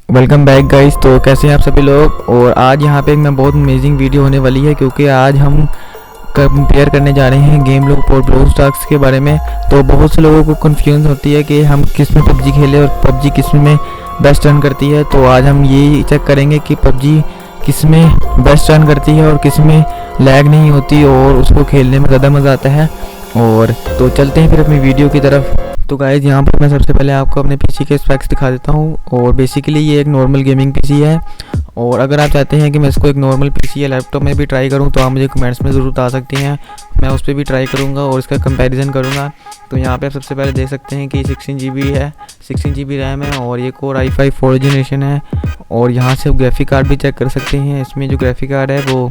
Welcome back guys. तो कैसे हैं आप सभी लोग। और आज यहाँ पे मैं बहुत अमेजिंग वीडियो होने वाली है, क्योंकि आज हम कंपेयर करने जा रहे हैं गेम लूप और ब्लो स्टैक्स के बारे में। तो बहुत से लोगों को कन्फ्यूजन होती है कि हम किस में पबजी खेलें और पबजी किस में बेस्ट रन करती है। तो आज हम ये चेक करेंगे कि पबजी किस में बेस्ट रन करती है और किस में लैग नहीं होती और उसको खेलने में ज़्यादा मज़ा आता है। और तो चलते हैं फिर अपनी वीडियो की तरफ। तो गाइज यहाँ पर मैं सबसे पहले आपको अपने पीसी के स्पेक्स दिखा देता हूँ। और बेसिकली ये एक नॉर्मल गेमिंग पीसी है। और अगर आप चाहते हैं कि मैं इसको एक नॉर्मल पीसी या लैपटॉप में भी ट्राई करूँ तो आप मुझे कमेंट्स में ज़रूर बता सकते हैं, मैं उस पर भी ट्राई करूँगा और इसका कंपैरिजन करूँगा। तो यहाँ पे आप सबसे पहले देख सकते हैं कि 16 GB है, 16 GB रैम है और ये कोर i5 4th जनरेशन है। और यहाँ से ग्राफिक कार्ड भी चेक कर सकते हैं। इसमें जो ग्राफिक कार्ड है वो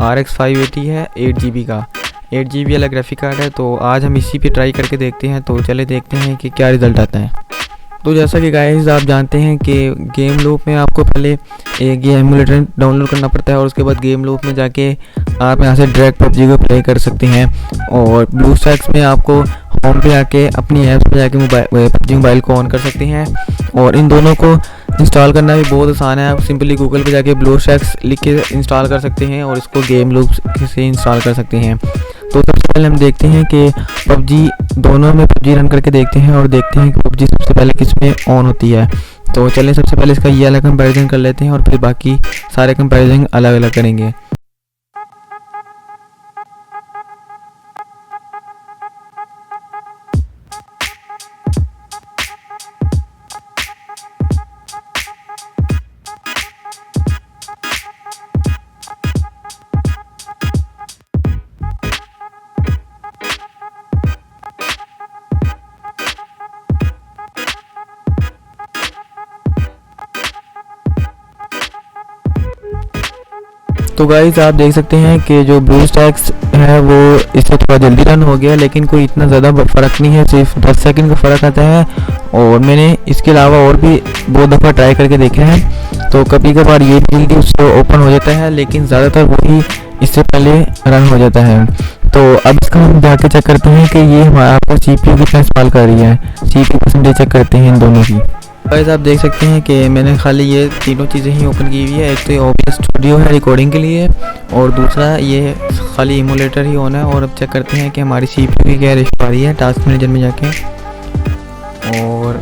RX 580 है, 8 GB का, 8 GB वाला ग्राफिक कार्ड है। तो आज हम इसी पे ट्राई करके देखते हैं। तो चले देखते हैं कि क्या रिज़ल्ट आता है। तो जैसा कि गाइस आप जानते हैं कि गेम लूप में आपको पहले एक ये एमुलेटर डाउनलोड करना पड़ता है और उसके बाद गेम लूप में जाके आप यहाँ से डायरेक्ट पबजी को प्ले कर सकते हैं। और ब्लू स्टैक्स में आपको होम पे आके अपनी ऐप्स में जाके पबजी मोबाइल को ऑन कर सकते हैं। और इन दोनों को इंस्टॉल करना भी बहुत आसान है। आप सिंपली गूगल पे जाके ब्लू स्टैक्स लिख के इंस्टॉल कर सकते हैं और इसको गेम लूप से इंस्टॉल कर सकते हैं। तो सबसे पहले हम देखते हैं कि पबजी दोनों में पबजी रन करके देखते हैं और देखते हैं कि पबजी सबसे पहले किस में ऑन होती है। तो चलिए सबसे पहले इसका ये अलग कंपैरिजन कर लेते हैं और फिर बाकी सारे कंपैरिजन अलग अलग करेंगे। तो गाइस आप देख सकते हैं कि जो ब्लू स्टैक्स है वो इससे थोड़ा जल्दी रन हो गया, लेकिन कोई इतना ज़्यादा फ़र्क नहीं है, सिर्फ 10 सेकंड का फ़र्क आता है। और मैंने इसके अलावा और भी बहुत दफ़ा ट्राई करके देखे हैं। तो कभी कभार ये भी जल्दी उससे ओपन हो जाता है, लेकिन ज़्यादातर वही इससे पहले रन हो जाता है। तो अब इसका हम जाके चेक करते हैं कि ये हमारा आपका CPU कितना इस्तेमाल कर रही है। CPU परसेंटेज चेक करते हैं इन दोनों की। गाइस आप देख सकते हैं कि मैंने खाली ये तीनों चीज़ें ही ओपन की हुई है। एक तो ये OBS स्टूडियो है रिकॉर्डिंग के लिए, और दूसरा ये खाली इमोलेटर ही ऑन है। और अब चेक करते हैं कि हमारी CPU की क्या रेशो आ रही है टास्क मैनेजर में जाके। और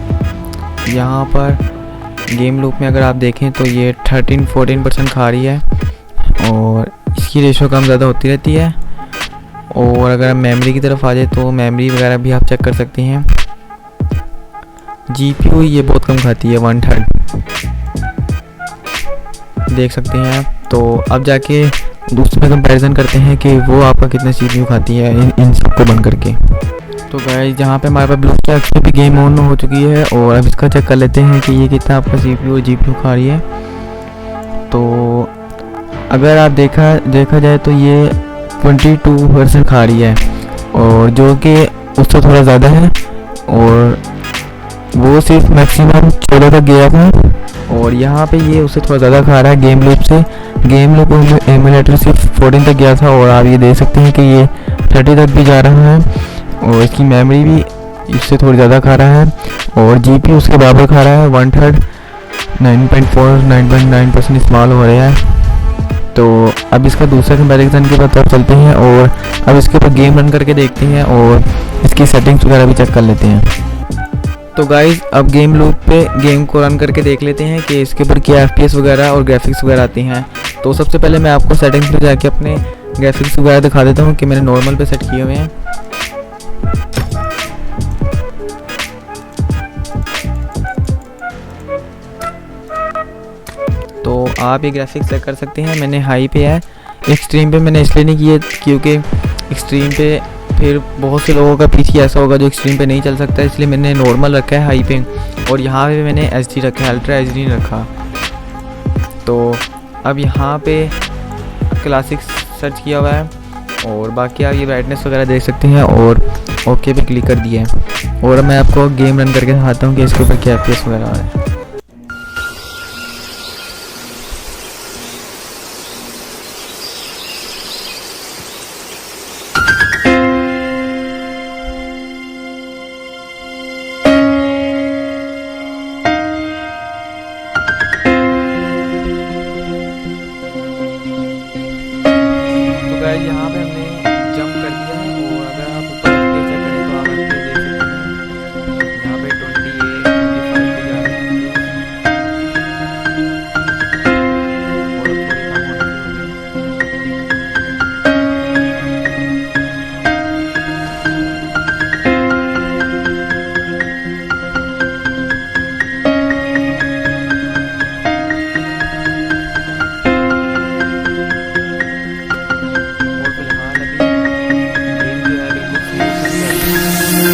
यहाँ पर गेम लूप में अगर आप देखें तो ये 13-14% खा रही है और इसकी रेशो कम ज़्यादा होती रहती है। और अगर हम मेमोरी की तरफ आ जाए तो मेमोरी वगैरह भी आप चेक कर सकते हैं। GPU ये बहुत कम खाती है, 1/3 देख सकते हैं आप। तो अब जाके दूसरे कंपैरिजन करते हैं कि वो आपका कितना CPU खाती है इन सबको बंद करके। तो गाइस जहाँ पे हमारे पास ब्लू स्टैक्स में भी गेम ऑन हो चुकी है और अब इसका चेक कर लेते हैं कि ये कितना आपका CPU और GPU खा रही है। तो अगर आप देखा जाए तो ये 22% खा रही है, और जो कि उससे थोड़ा ज़्यादा है। और वो सिर्फ मैक्सिमम 14 तक गया था और यहाँ पे ये उससे थोड़ा ज़्यादा खा रहा है गेम लूप से। गेम लूप एमुलेटर सिर्फ 14 तक गया था और आप ये देख सकते हैं कि ये 30 तक भी जा रहा है। और इसकी मेमोरी भी इससे थोड़ी ज़्यादा खा रहा है और GPU उसके बराबर खा रहा है, 1/3 9.9% इस्तेमाल हो रहा है। तो अब इसका दूसरा कंपैरिजन के बाद चलते हैं और अब इसके ऊपर गेम रन करके देखते हैं और इसकी सेटिंग्स वगैरह भी चेक कर लेते हैं। तो गाइज अब गेम लूप पे गेम को रन करके देख लेते हैं कि इसके ऊपर क्या FPS वगैरह और ग्राफिक्स वगैरह आती हैं। तो सबसे पहले मैं आपको सेटिंग्स पे जाके अपने ग्राफिक्स वगैरह दिखा देता हूँ कि मैंने नॉर्मल पे सेट किए हुए हैं। तो आप ये ग्राफिक्स चेक कर सकते हैं, मैंने हाई पे है। एक्सट्रीम पे मैंने इसलिए नहीं किए क्योंकि एक्सट्रीम पे फिर बहुत से लोगों का PC ऐसा होगा जो एक्सट्रीम पे नहीं चल सकता, इसलिए मैंने नॉर्मल रखा है हाई पे। और यहाँ पे मैंने HD रखा है, अल्ट्रा HD नहीं रखा। तो अब यहाँ पे क्लासिक सर्च किया हुआ है और बाकी आप ये ब्राइटनेस वगैरह देख सकते हैं और ओके पे क्लिक कर दिया है। और मैं आपको गेम रन करके दिखाता हूँ कि इसके ऊपर क्या FPS वगैरह आ रहा है। गाइस यहाँ पे हमने जंप कर दिया है और अगर आप ऊपर पे चेक करें तो आप यहाँ पे देख सकते हैं यहाँ पे 28 25 पे जा रहे हैं और अब थोड़ी कम होने से हो गई। और फिलहाल अभी गेम जो है बिल्कुल स्मूथ चल रहा है।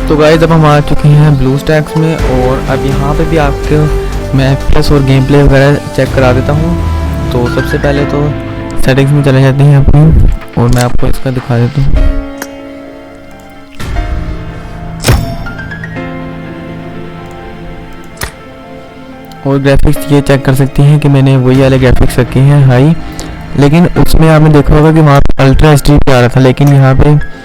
तो गाइस अब हम आ चुके हैं ब्लू स्टैक्स में और अब यहाँ पे भी आपको मैं FPS और गेम प्ले वगैरह चेक करा देता हूँ। तो सबसे पहले तो सेटिंग्स में चले जाते हैं अपनी और मैं आपको इसका दिखा देता हूँ। और ग्राफिक्स ये चेक कर सकते हैं कि मैंने वही वाले ग्राफिक्स रखे हैं हाई, लेकिन उसमें आपने देखा होगा कि वहाँ पे अल्ट्रा HD पे आ रहा था, लेकिन यहाँ पे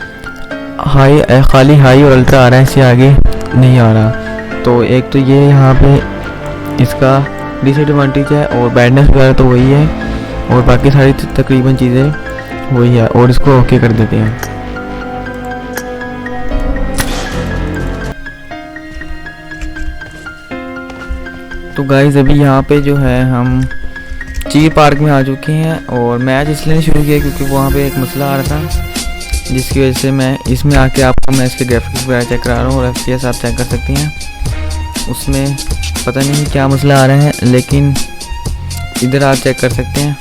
हाई खाली हाई और अल्ट्रा आ रहा है, इससे आगे नहीं आ रहा। तो एक तो ये यहाँ पे इसका डिसएडवांटेज है और बैडनेस वगैरह तो वही है और बाकी सारी तकरीबन चीज़ें वही है। और इसको ओके कर देते हैं। तो गाइस अभी यहाँ पे जो है हम चीर पार्क में आ चुके हैं और मैच इसलिए शुरू किया क्योंकि वहाँ पे एक मसला आ रहा था, जिसकी वजह से मैं इसमें आके आपको मैं इसके ग्राफिक्स वगैरह चेक करा रहा हूँ और FPS आप चेक कर सकती हैं। उसमें पता नहीं क्या मसला आ रहा है, लेकिन इधर आप चेक कर सकते हैं।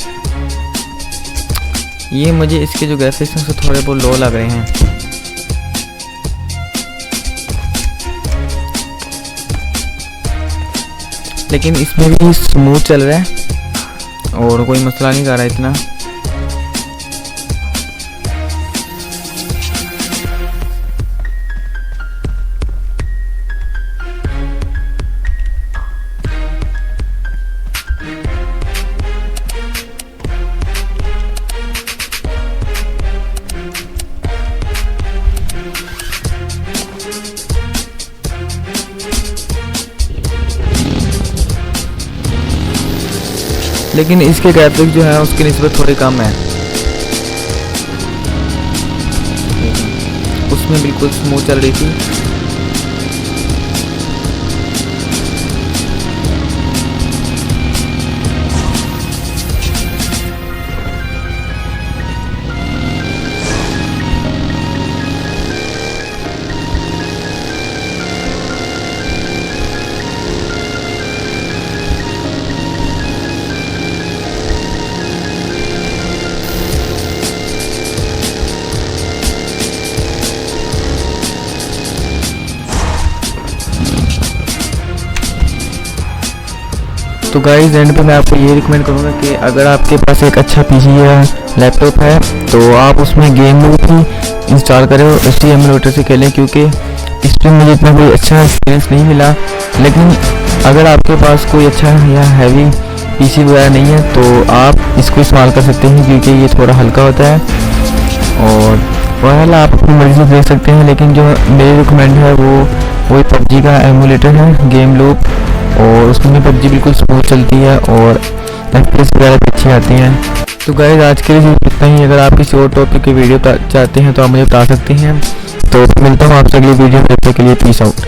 ये मुझे इसके जो ग्राफिक्स हैं उससे थोड़े बहुत लो लग रहे हैं। लेकिन इसमें भी स्मूथ चल रहा है और कोई मसला नहीं कर रहा इतना। लेकिन इसके ग्राफिक्स जो है उसकी निस्बत थोड़ी कम है, उसमें बिल्कुल स्मूथ चल रही थी। तो गाइस एंड पे मैं आपको ये रिकमेंड करूँगा कि अगर आपके पास एक अच्छा पीसी या लैपटॉप है तो आप उसमें गेम लूप ही इंस्टॉल करें और उसी एमुलेटर से खेलें, क्योंकि इस पर मुझे इतना कोई अच्छा एक्सपीरियंस नहीं मिला। लेकिन अगर आपके पास कोई अच्छा या हैवी पीसी वगैरह नहीं है तो आप इसको इस्तेमाल कर सकते हैं, क्योंकि ये थोड़ा हल्का होता है और वह आप अपनी मर्ज़ी से देख सकते हैं। लेकिन जो मेरी रिकमेंड है वो पबजी का एमुलेटर है गेम लूप, और उसमें पबजी बिल्कुल स्मूथ चलती है और एफपीएस वगैरह भी अच्छी आती हैं। तो गाइस आज के लिए इतना ही। अगर आप किसी और टॉपिक की वीडियो चाहते हैं तो आप मुझे बता सकते हैं। तो मिलता हूँ आपसे अगली वीडियो में, तब तक के लिए पीस आउट।